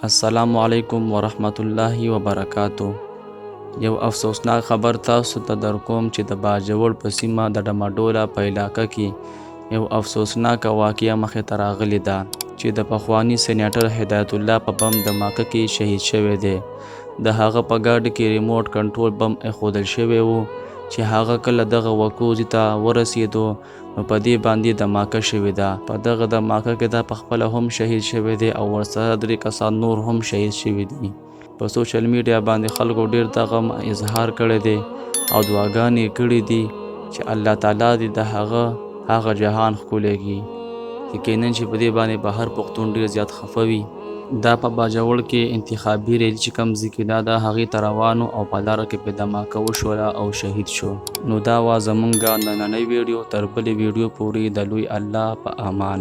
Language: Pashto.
السلام علیکم ورحمت الله وبرکاتو. یو افسوسناک خبر تاسو ته درکوم چې د باجوړ په سیمه د ډمډوله په علاقه کې یو افسوسناک واقعه مخې ته راغلې ده چې د پخواني سینیټر هدایت الله په بم دماکه کې شهید شوی دی. د هغه په ګاډي کې ریموټ کنټرول بم ایښودل شوی و چې هغه کله دغه وکوزي ته ورسېدو نو په دې باندې دماکه شوې ده. په دغه دماکه کې دا پخپله هم شهید شوی دی او ورسره 3 کسان نور هم شهید شوي دي. په سوشل میډیا باندې خلکو ډیر د غم اظهار کړی دی او دعاګانې کړي دي چې الله تعالی دې د هغه جهان ښکلی کړي. یقینا چې په دې باندې به هر پښتون ډیر زیات خفه وي. دا په باجوړ کې انتخابي ریلي چې کوم ځای کې دا د هغې ته روانو او په لاره کې پرې دماکه وشوله او شهید شو. نو دا وه زمونږ نننۍ ویډیو. تر بلې ویډیو پورې د لوی الله په امان.